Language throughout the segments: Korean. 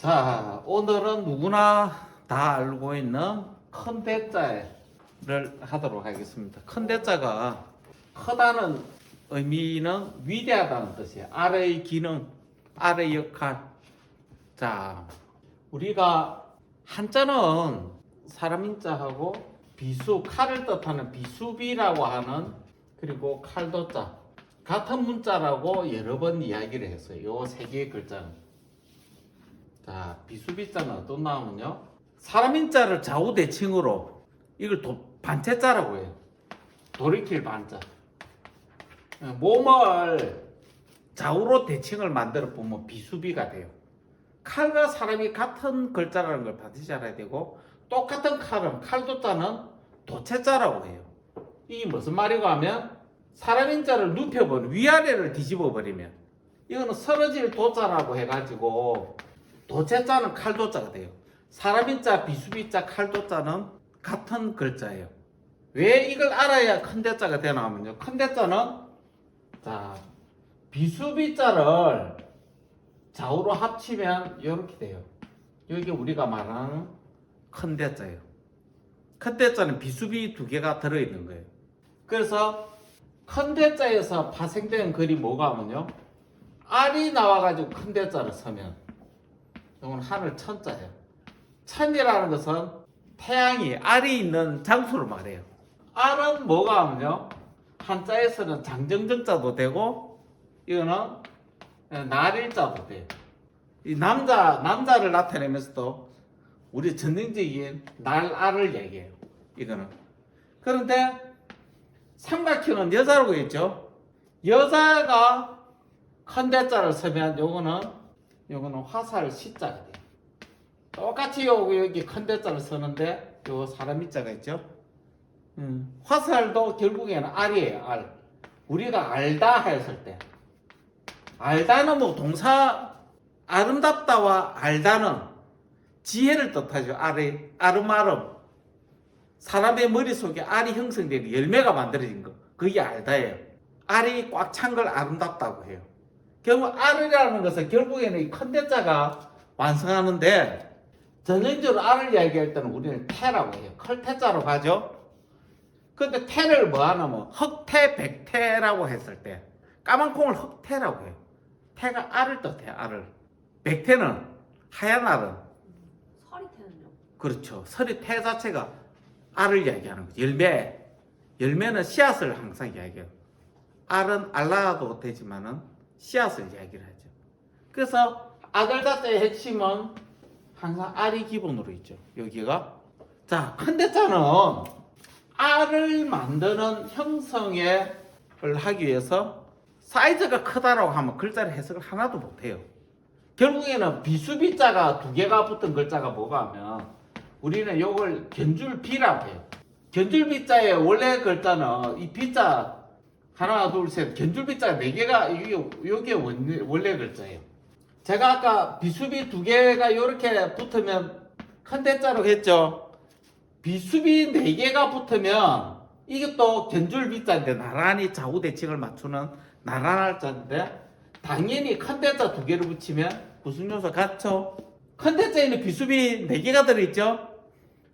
자, 오늘은 누구나 다 알고 있는 큰 대자를 하도록 하겠습니다. 큰 대자가 크다는 의미는 위대하다는 뜻이에요. 아래의 기능, 아래의 역할. 자, 우리가 한자는 사람 인자하고 비수, 칼을 뜻하는 비수비라고 하는, 그리고 칼도자 같은 문자라고 여러 번 이야기를 했어요. 요 세 개의 글자는. 자, 비수비자는 어떤 나오면요, 사람 인자를 좌우 대칭으로 이걸 반체자라고 해요. 돌이킬 반자. 몸을 좌우로 대칭을 만들어 보면 비수비가 돼요. 칼과 사람이 같은 글자라는 걸 반드시 알아야 되고, 똑같은 칼은 칼도자는 도체자라고 해요. 이게 무슨 말이고 하면, 사람 인자를 눕혀버리면, 위아래를 뒤집어 버리면 이거는 쓰러질 도자라고 해가지고 도체자는 칼도자가 돼요. 사람 인자, 비수비자, 칼도자는 같은 글자예요. 왜 이걸 알아야 큰 대자가 되나 하면요, 큰 대자는, 자, 비수비자를 좌우로 합치면 이렇게 돼요. 이게 우리가 말하는 큰 대자예요. 큰 대자는 비수비 두 개가 들어있는 거예요. 그래서 큰 대자에서 파생된 글이 뭐가 하면요, 알이 나와가지고 큰 대자를 서면 이건 하늘 천자예요. 천이라는 것은 태양이, 알이 있는 장소를 말해요. 알은 뭐가 하면요, 한자에서는 장정정자도 되고, 이거는 날일자도 돼요. 이 남자를 나타내면서도 우리 전형적인 날알을 얘기해요. 이거는. 그런데 삼각형은 여자라고 했죠. 여자가 큰 대자를 쓰면 요거는 화살 시자가 돼요. 똑같이 여기 큰 대자를 쓰는데 요 사람 이자가 있죠. 화살도 결국에는 알이에요. 알. 우리가 알다 했을 때, 알다는 뭐 동사, 아름답다와 알다는 지혜를 뜻하죠. 아름아름. 사람의 머릿속에 알이 형성되고 열매가 만들어진 거, 그게 알다예요. 알이 꽉 찬 걸 아름답다고 해요. 결국 알이라는 것은 결국에는 이 큰 대자가 완성하는데, 전형적으로 알을 이야기할 때는 우리는 태라고 해요. 클태자로 가죠. 근데 태를 뭐 하냐면 흑태, 백태라고 했을 때, 까만 콩을 흑태라고 해요. 태가 알을 뜻해요. 알을. 백태는 하얀 알은, 서리태는요? 그렇죠. 서리 태 자체가 알을 이야기하는 거죠. 열매는 씨앗을 항상 이야기해요. 알은 알라도 되지만은 씨앗을 이야기를 하죠. 그래서 아들 자체의 핵심은 항상 알이 기본으로 있죠. 여기가. 자, 큰 대자는 알을 만드는 형성을 하기 위해서 사이즈가 크다라고 하면 글자를 해석을 하나도 못해요. 결국에는 비수비자가 두 개가 붙은 글자가 뭐가 하면, 우리는 이걸 견줄비라고 해요. 견줄비자의 원래 글자는 이 비자 하나 둘 셋, 견줄비자 네 개가, 이게 원래 글자예요. 제가 아까 비수비 두 개가 이렇게 붙으면 큰 대자로 했죠. 비수비 네 개가 붙으면 이게 또 견줄비자인데, 나란히 좌우 대칭을 맞추는 나란할 자인데, 당연히 큰 대자 두 개를 붙이면 무슨 요소 같죠? 큰 대자에는 비수비 네 개가 들어있죠.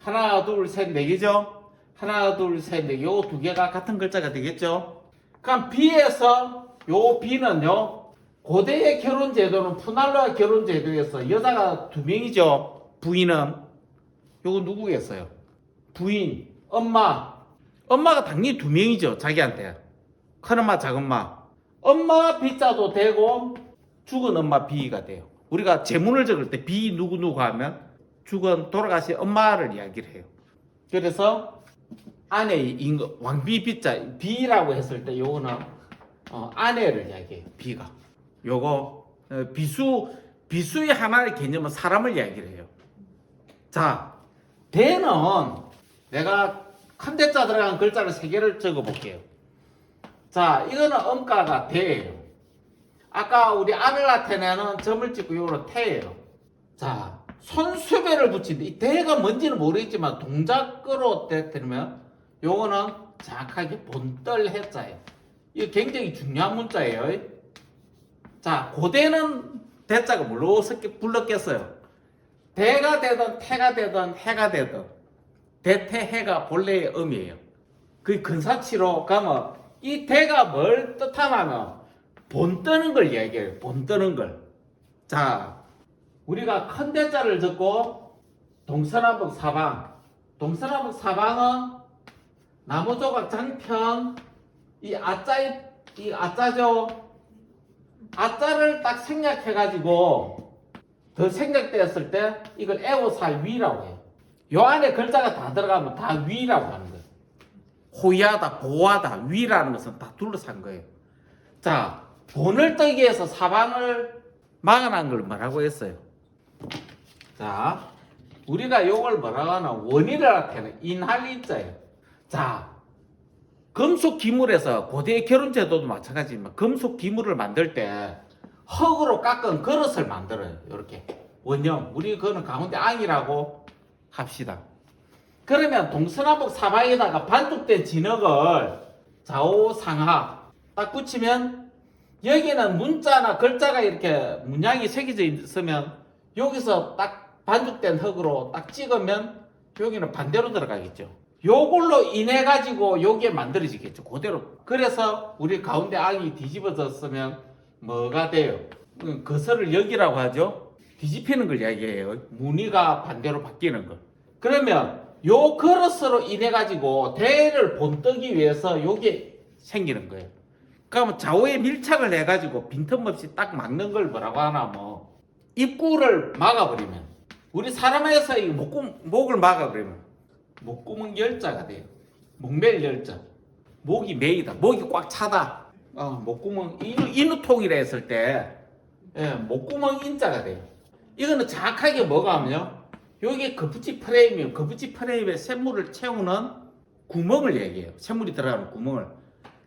하나 둘 셋 네 개죠. 하나 둘 셋 네 개, 요 두 개가 같은 글자가 되겠죠. 그럼 비에서 요 비는요, 고대의 결혼 제도는 푸날라 결혼 제도에서 여자가 두 명이죠. 부인은 요거 누구겠어요? 부인, 엄마가 당연히 두 명이죠. 자기한테 큰엄마, 작엄마. 엄마 비자도 되고 죽은 엄마 비가 돼요. 우리가 제문을 적을 때 비 누구 하면 죽은 돌아가신 엄마를 이야기를 해요. 그래서 아내의 왕비 비자, 비라고 했을 때 요거는 아내를 이야기해요. 비가. 요거 비수의 하나의 개념은 사람을 이야기를 해요. 자, 대는 내가 큰 대자 들어간 글자를 세 개를 적어 볼게요. 자, 이거는 음가가 대예요. 아까 우리 알을 나타내는 점을 찍고 요거는 태예요. 자, 손수배를 붙인데, 이 대가 뭔지는 모르겠지만 동작으로 되면 요거는 정확하게 본떨 해자예요. 이거 굉장히 중요한 문자예요. 자, 고대는 대자가 뭘로 불렀겠어요? 대가 되든 태가 되든 해가 되든 대태해가 본래의 의미예요. 그 근사치로 가면 이 대가 뭘 뜻하냐면 본 뜨는 걸 얘기해요. 본 뜨는 걸. 자, 우리가 큰 대자를 적고 동서남북 사방. 동서남북 사방은 나무조각 장편 이 아자죠. 아자를 딱 생략해가지고 더 생략되었을 때 이걸 애호살 위라고 해요. 요 안에 글자가 다 들어가면 다 위라고 하는 거예요. 호위하다, 보호하다, 위라는 것은 다 둘러싼 거예요. 자, 본을 뜨기 위해서 사방을 막아놓은 걸 뭐라고 했어요? 자, 우리가 요걸 뭐라고 하나? 원이라 하는 인할리자예요. 자, 금속 기물에서 고대 결혼 제도도 마찬가지지만 금속 기물을 만들 때 흙으로 깎은 그릇을 만들어요. 이렇게 원형. 우리 그거는 가운데 앙이라고 합시다. 그러면 동서남북 사방에다가 반죽된 진흙을 좌우 상하 딱 붙이면 여기는 문자나 글자가 이렇게 문양이 새겨져 있으면 여기서 딱 반죽된 흙으로 딱 찍으면 여기는 반대로 들어가겠죠. 요걸로 인해 가지고 요게 만들어지겠죠. 그대로. 그래서 우리 가운데 앙이 뒤집어졌으면 뭐가 돼요? 거설을 여기라고 하죠. 뒤집히는 걸 이야기해요. 무늬가 반대로 바뀌는 거. 그러면 요 그릇으로 인해 가지고 대를 본뜨기 위해서 요게 생기는 거예요. 그러면 좌우에 밀착을 해 가지고 빈틈없이 딱 막는 걸 뭐라고 하나 뭐 입구를 막아버리면 우리 사람에서 이 목을 막아버리면 목구멍 열자가 돼요. 목멜 열자. 목이 메이다. 목이 꽉 차다. 목구멍 인후통이라 했을 때 목구멍 인자가 돼요. 이거는 정확하게 뭐가 하면요. 여기 거푸집 프레임이요. 거푸집 프레임에 샘물을 채우는 구멍을 얘기해요. 샘물이 들어가는 구멍을.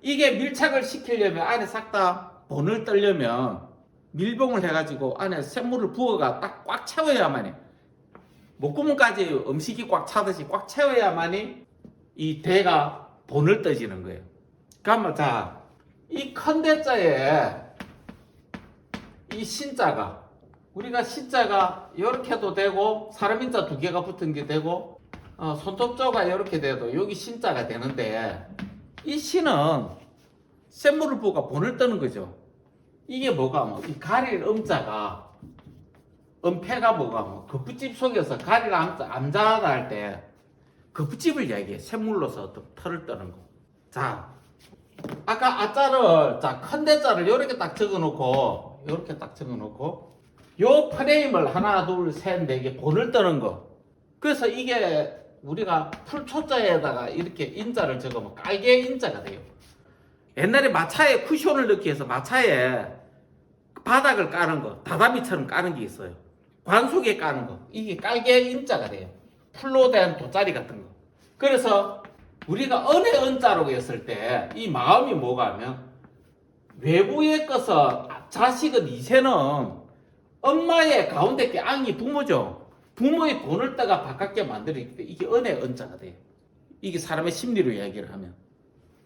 이게 밀착을 시키려면 안에 싹 다 본을 뜨려면 밀봉을 해가지고 안에 샘물을 부어가 딱 꽉 채워야만이 목구멍까지 음식이 꽉 차듯이 꽉 채워야만이 이 대가 본을 떠지는 거예요. 그러면 자, 이 큰 대자에 이 신자가 우리가 신자가 이렇게 해도 되고 사람 인자 두 개가 붙은 게 되고 손톱조가 이렇게 돼도 여기 신자가 되는데 이 신은 샘물을 부어가 본을 뜨는 거죠. 이게 뭐가 뭐 이 가릴 음자가 음패가 뭐가 뭐 거푸집 속에서 가릴 암자다 할 때 거푸집을 얘기해. 샘물로서 털을 떠는 거. 자, 아까 아자를 큰 대자를 이렇게 딱 적어놓고 이렇게 딱 적어놓고 요 프레임을 하나 둘 셋 네 개 본을 뜨는 거. 그래서 이게 우리가 풀초자에다가 이렇게 인자를 적으면 깔개 인자가 돼요. 옛날에 마차에 쿠션을 넣기 위해서 마차에 바닥을 까는 거, 다다미처럼 까는 게 있어요. 관속에 까는 거. 이게 깔개 인자가 돼요. 풀로 된 돗자리 같은 거. 그래서 우리가 은혜 은자로 했을 때 이 마음이 뭐가 하면 외부의 것은 자식은 이세는 엄마의 가운데 게 앙이 부모죠. 부모의 본을 떠가 바깥게 만들기 때문에 이게 은혜 은자가 돼요. 이게 사람의 심리로 이야기를 하면.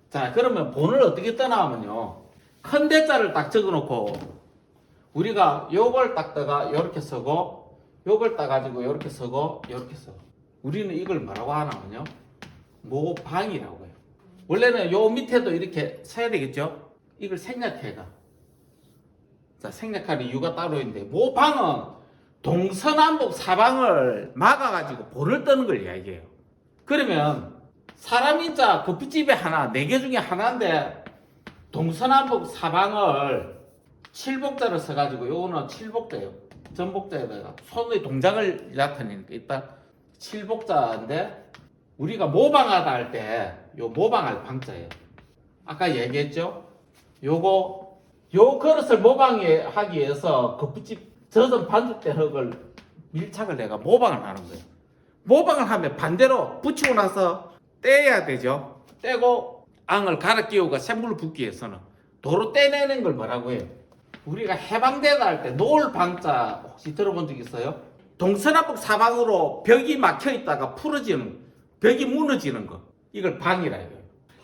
자, 그러면 본을 어떻게 떠나 하면요. 큰 대자를 딱 적어놓고 우리가 요걸 딱 떠가 요렇게 쓰고 요걸 따가지고 요렇게 쓰고 요렇게 써. 우리는 이걸 뭐라고 하냐면요. 모방이라고 해요. 원래는 요 밑에도 이렇게 써야 되겠죠. 이걸 생략해가. 자, 생략하는 이유가 따로 있는데 모방은 동서남북 사방을 막아가지고 본을 뜨는 걸 이야기해요. 그러면 사람인자 거푸집에 하나, 4개 중에 하나인데 동서남북 사방을 칠복자를 써가지고 요거는 칠복자예요. 전복자에다가 손의 동작을 나타내니까 일단 칠복자인데 우리가 모방하다 할 때 요 모방할 방자예요. 아까 얘기했죠? 요거 요 그릇을 모방하기 위해서 거푸집 젖은 반죽된 흙을 밀착을 내가 모방을 하는 거예요. 모방을 하면 반대로 붙이고 나서 떼야 되죠. 떼고 앙을 갈아 끼우고 샘물을 붓기 위해서는 도로 떼내는 걸 뭐라고 해요? 우리가 해방되다 할 때 노을 방자 혹시 들어본 적 있어요? 동서남북 사방으로 벽이 막혀 있다가 풀어지는 벽이 무너지는 거 이걸 방이라 해요.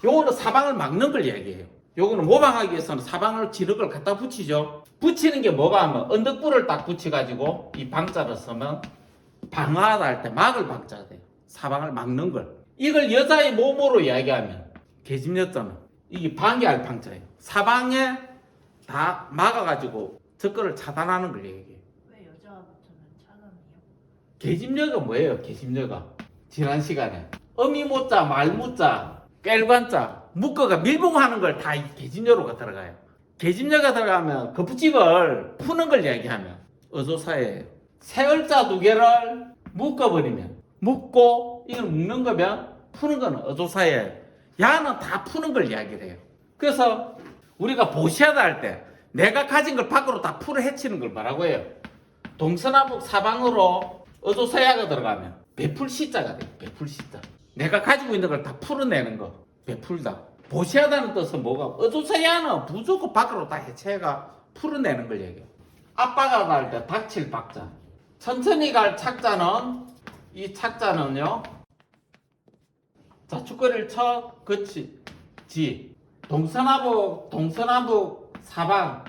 요거는 사방을 막는 걸 얘기해요. 요거는 모방하기 위해서는 사방을 진흙을 갖다 붙이죠. 붙이는 게 뭐가 하면 언덕불을 딱 붙여가지고 이 방자를 쓰면 방어하다 할 때 막을 방자가 돼요. 사방을 막는 걸. 이걸 여자의 몸으로 이야기하면 계집여자는 이게 방해할 방자예요. 사방에 다 막아가지고 접근을 차단하는 걸 얘기해요. 왜 여자가 붙으면 차단이요? 계집여가 뭐예요? 계집여가 지난 시간에 어미모자, 말모자, 꿰관자, 묶어가 밀봉하는 걸 다 계집여로가 들어가요. 계집여가 들어가면 거푸집을 푸는 걸 얘기하면 어조사예요. 세 글자 두 개를 묶어버리면 묶고 이걸 묶는 거면 푸는 거는 어조사예요. 야는 다 푸는 걸 이야기를 해요. 그래서 우리가 보시하다 할 때 내가 가진 걸 밖으로 다 풀어 헤치는 걸 뭐라고 해요? 동서남북 사방으로 어조사야가 들어가면 베풀시자가 돼요. 베풀시자. 내가 가지고 있는 걸 다 풀어내는 거. 베풀다. 보시하다는 뜻은 뭐가? 어조사야는 무조건 밖으로 다 해체가 풀어내는 걸 얘기해요. 아빠가 갈 때 닥칠 박자. 천천히 갈 착자는 이 착자는요. 자축거리를 쳐 그치 지 동서남북 사방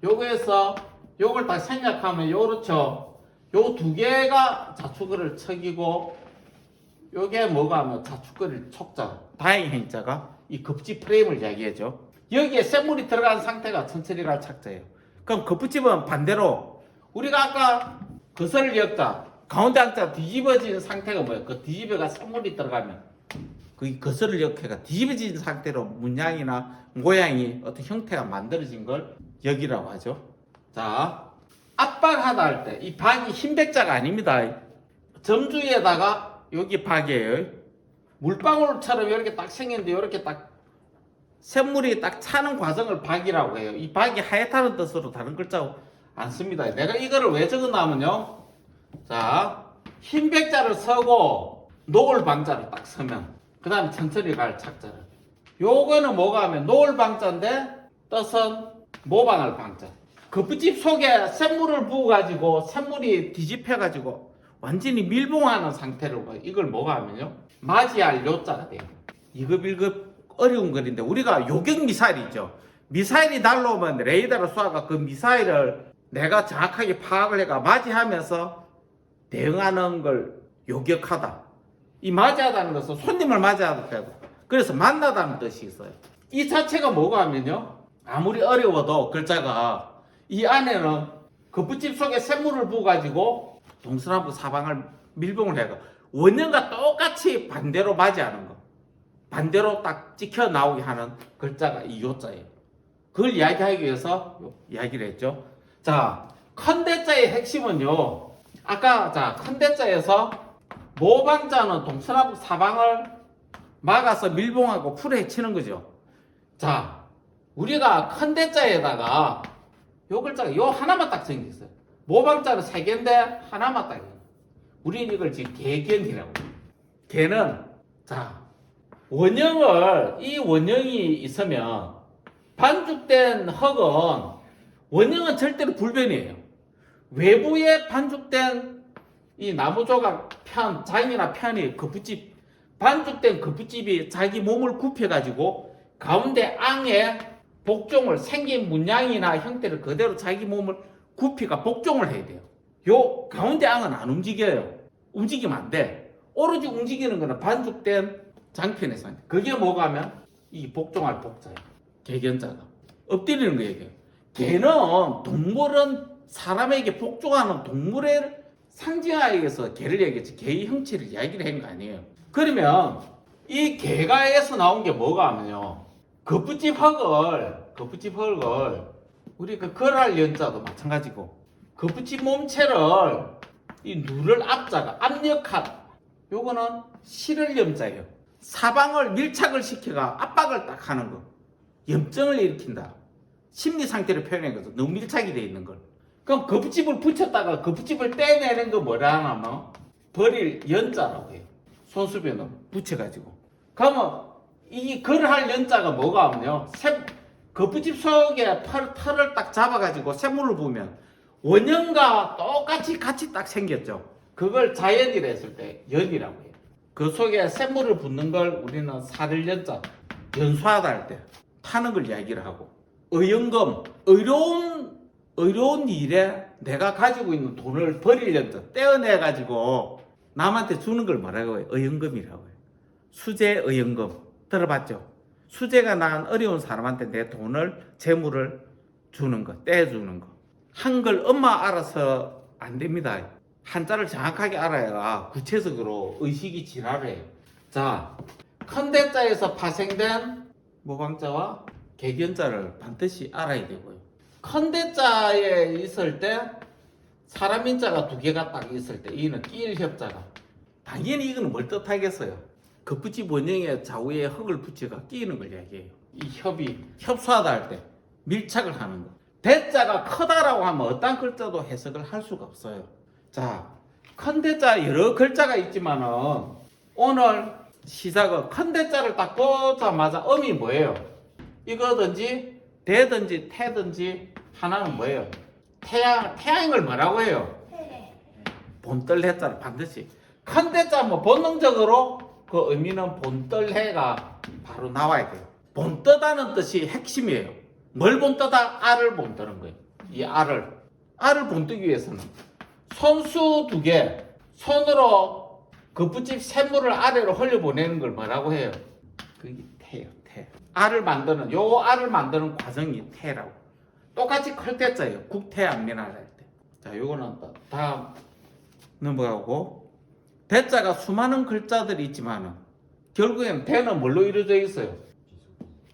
요거에서 요걸 다 생략하면 요렇죠. 요 두 개가 자축거리를 척이고 요게 뭐가 하면 자축거리를 촉자 다행히 행자가 이 급지 프레임을 이야기해줘. 여기에 쇳물이 들어간 상태가 천천히 갈 착자예요. 그럼 급부집은 반대로 우리가 아까 거설을 엮다 가운데 항자 뒤집어진 상태가 뭐예요? 그 뒤집어가 쇳물이 들어가면 그 거설을 엮해가 뒤집어진 상태로 문양이나 모양이 어떤 형태가 만들어진 걸 여기라고 하죠. 자, 압박하다 할 때 이 박이 흰백자가 아닙니다. 점주에다가 여기 박이에요. 물방울처럼 이렇게 딱 생겼는데 이렇게 딱 샘물이 딱 차는 과정을 박이라고 해요. 이 박이 하얗다는 뜻으로 다른 글자 안 씁니다. 내가 이거를 왜 적어놨냐면요. 자, 흰백자를 서고 노을 방자를 딱 서면 그 다음에 천천히 갈 착자를. 요거는 뭐가 하면 노을 방자인데 뜻은 모방할 방자. 거푸집 속에 샘물을 부어가지고 샘물이 뒤집혀가지고 완전히 밀봉하는 상태로 이걸 뭐가 하면요. 맞이할 요자가 돼요. 2급 1급 어려운 글인데 우리가 요격 미사일이 있죠. 미사일이 날라오면 레이더로 쏴가 그 미사일을 내가 정확하게 파악을 해가 맞이하면서 대응하는 걸 요격하다. 이 맞이하다는 것은 손님을 맞이하다. 그래서 만나다는 뜻이 있어요. 이 자체가 뭐가 하면요. 아무리 어려워도 글자가 이 안에는 거푸집 속에 샘물을 부어가지고 동서남북 사방을 밀봉을 해가 원형과 똑같이 반대로 맞이하는 거. 반대로 딱 찍혀 나오게 하는 글자가 이 요자예요. 그걸 이야기하기 위해서 이야기를 했죠. 자, 컨대자의 핵심은요. 아까 자 컨대자에서 모방자는 동서남북 사방을 막아서 밀봉하고 풀어 헤치는 거죠. 자, 우리가 컨대자에다가 요 글자가 요 하나만 딱 생겼어요. 모방자는 3개인데 하나만 딱 있어요. 우리는 이걸 지금 개견이라고 해요. 개는 자 원형을 이 원형이 있으면 반죽된 흙은 원형은 절대로 불변이에요. 외부에 반죽된 이 나무 조각 편, 장이나 편이 거푸집 반죽된 거푸집이 자기 몸을 굽혀가지고 가운데 앙에 복종을 생긴 문양이나 형태를 그대로 자기 몸을 굽히가 복종을 해야 돼요. 요 가운데 앙은 안 움직여요. 움직이면 안 돼. 오로지 움직이는 거는 반죽된 장편의 상태. 그게 뭐가 하면 이 복종할 복자예요. 개견자가 엎드리는 거 얘기해요. 개는 동물은 사람에게 복종하는 동물의 상징하기 위해서 개를 얘기했지 개의 형체를 이야기를 한 거 아니에요. 그러면 이 개가에서 나온 게 뭐가 하면요. 거푸집 흙을 우리 그 걸할 연자도 마찬가지고 거푸집 몸체를 이 누를 앞자가 압력하다. 요거는 실을 염자예요. 사방을 밀착을 시켜가 압박을 딱 하는 거. 염증을 일으킨다. 심리 상태를 표현한 거죠. 너무 밀착이 되어 있는 걸. 그럼 거푸집을 붙였다가 거푸집을 떼내는 거 뭐라 하냐면 버릴 연자라고 해요. 손수변으로 붙여가지고. 그러면 이 걸할 연자가 뭐가 하면요. 거푸집 속에 털을 딱 잡아가지고 샘물을 부으면 원형과 똑같이 같이 딱 생겼죠. 그걸 자연이라 했을 때 연이라고 해요. 그 속에 샘물을 붓는 걸 우리는 살을 연자, 연수하다 할 때 타는 걸 이야기를 하고 의연검, 의로운 어려운 일에 내가 가지고 있는 돈을 버리려도 떼어내가지고 남한테 주는 걸 뭐라고 해요? 의연금이라고 해요. 수재 의연금. 들어봤죠? 수재가 난 어려운 사람한테 내 돈을, 재물을 주는 거, 떼주는 거. 한글 엄마 알아서 안 됩니다. 한자를 정확하게 알아야 구체적으로 의식이 진화해요. 자, 컨대자에서 파생된 모방자와 개견자를 반드시 알아야 되고요. 컨대자에 있을 때 사람 인자가 두 개가 딱 있을 때 이는 끼일 협자가 당연히 이거는 뭘 뜻하겠어요? 급부지 원형의 좌우에 흙을 붙여가 끼는 걸 얘기해요. 이 협이 협소하다 할 때 밀착을 하는 거. 대자가 크다라고 하면 어떤 글자도 해석을 할 수가 없어요. 자, 컨대자 여러 글자가 있지만은 오늘 시작은 컨대자를 딱 보자마자 음이 뭐예요? 이거든지 대든지 태든지 하나는 뭐예요? 태양을 뭐라고 해요? 본떨해자를 반드시. 컨대자 뭐 본능적으로 그 의미는 본떨해가 바로 나와야 돼요. 본떠다는 뜻이 핵심이에요. 뭘 본떠다? 알을 본떠는 거예요. 이 알을 본뜨기 위해서는 손수 두 개, 손으로 거푸집 샘물을 아래로 흘려보내는 걸 뭐라고 해요? 그게 태예요, 태. 알을 만드는, 요 알을 만드는 과정이 태라고. 똑같이 클때자예요. 국태 안면할 때. 자, 요거는 다음 넘어가고. 대자가 수많은 글자들이 있지만은 결국엔 대는 뭘로 이루어져 있어요?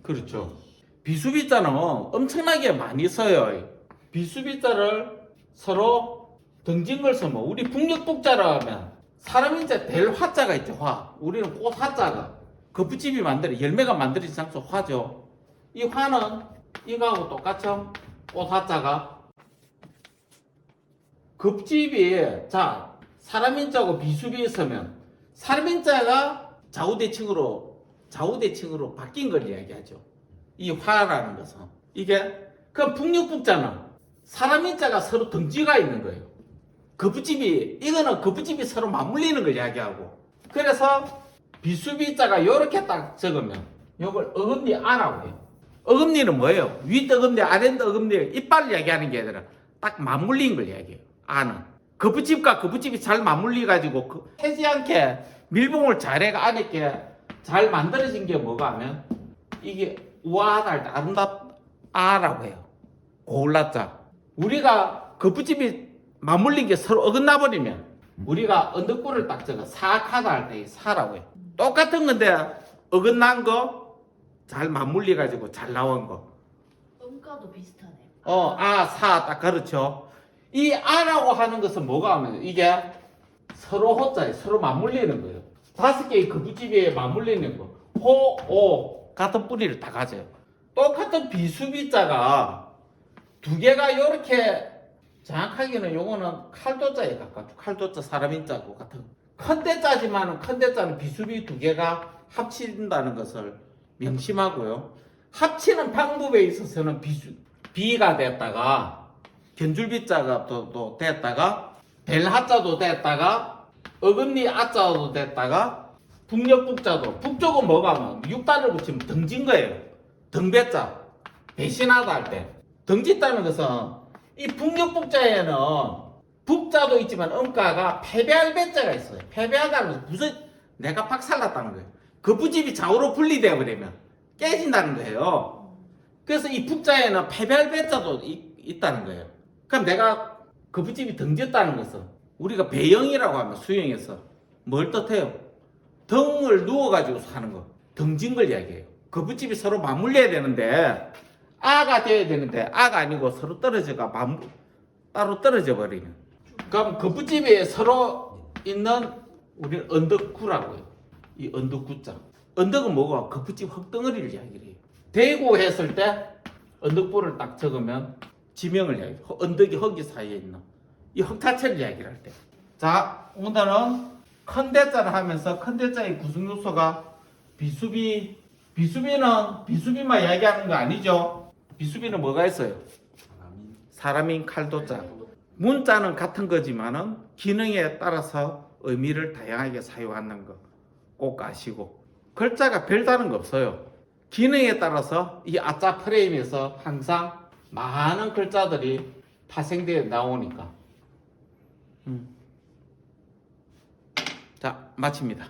그렇죠. 비수비자는 엄청나게 많이 써요. 비수비자를 서로 등진 걸 쓰면 우리 북녘북자라 하면 사람 인자 될 화자가 있죠. 화. 우리는 꽃 화자가 거푸집이 만들어 열매가 만들어진 장소 화죠. 이 화는 이거하고 똑같죠. 꽃 화자가 급집이 자 사람 인자하고 비수비 있으면 사람 인자가 좌우대칭으로 바뀐 걸 이야기하죠. 이 화라는 것은 이게 그럼 북녘북자는 사람 인자가 서로 등지가 있는 거예요. 이거는 거푸집이 서로 맞물리는 걸 이야기하고 그래서 비수비자가 이렇게 딱 적으면 이걸 어금니 아라고 해요. 어금니는 뭐예요? 윗 어금니 아랫 어금니 이빨을 이야기하는 게 아니라 딱 맞물린 걸 이야기해요. 아는 거푸집과 거푸집이 잘 맞물리 가지고 해지 않게 밀봉을 잘해가 안에 잘 만들어진 게 뭐가 하면 이게 우아하다 할 때 아름답아라고 해요. 고울라자. 우리가 거푸집이 맞물린 게 서로 어긋나 버리면 우리가 언덕구를 딱 적어 사악하다 할 때 사라고 해요. 똑같은 건데 어긋난 거 잘 맞물리 가지고 잘 나온 거. 음가도 비슷하네. 사 딱 그렇죠. 이 아라고 하는 것은 뭐가 하면 이게 서로 호자에 서로 맞물리는 거예요. 5개의 거푸집에 맞물리는 거. 호, 오 같은 뿌리를 다 가져요. 똑같은 비수비자가 두 개가 이렇게 정확하게는 요거는 칼도자에 가깝죠. 칼도자 사람 인자고 같은 컨대자지만은 컨대자는 비수비 두 개가 합친다는 것을 명심하고요. 합치는 방법에 있어서는 비가 됐다가 견줄비자가 또 됐다가 벨하자도 됐다가 어금니 아자도 됐다가 북녘북자도 북쪽은 뭐가 하면 육단을 붙이면 등진 거예요. 등배자 배신하다 할 때 등짓다는 것은 이 북녘북자에는 북자도 있지만 음가가 패배할 배자가 있어요. 패배하다는 것은 무슨 내가 박살났다는 거예요. 거푸집이 좌우로 분리되어 버리면 깨진다는 거예요. 그래서 이 북자에는 패배할 배자도 있다는 거예요. 그럼 내가 거푸집이 등졌다는 것은 우리가 배영이라고 하면 수영에서 뭘 뜻해요? 등을 누워가지고 사는 거. 등진 걸 이야기해요. 거푸집이 서로 맞물려야 되는데 아가 돼야 되는데 아가 아니고 서로 떨어져가 따로 떨어져 버리면 그럼 거푸집에 서로 있는 우리는 언덕구라고 해요. 이 언덕구자. 언덕은 뭐고? 거푸집 흙덩어리를 이야기를 해요. 대고 했을 때 언덕부를 딱 적으면 지명을 이야기해요. 언덕이 흙이 사이에 있는 이 흙타체를 이야기를 할 때. 자, 오늘은 컨대자를 하면서 컨대자의 구성 요소가 비수비만 이야기하는 거 아니죠? 비수비는 뭐가 있어요? 사람인 칼도자. 문자는 같은 거지만은 기능에 따라서 의미를 다양하게 사용하는 거 꼭 아시고 글자가 별다른 거 없어요. 기능에 따라서 이 아자 프레임에서 항상 많은 글자들이 파생되어 나오니까. 자, 마칩니다.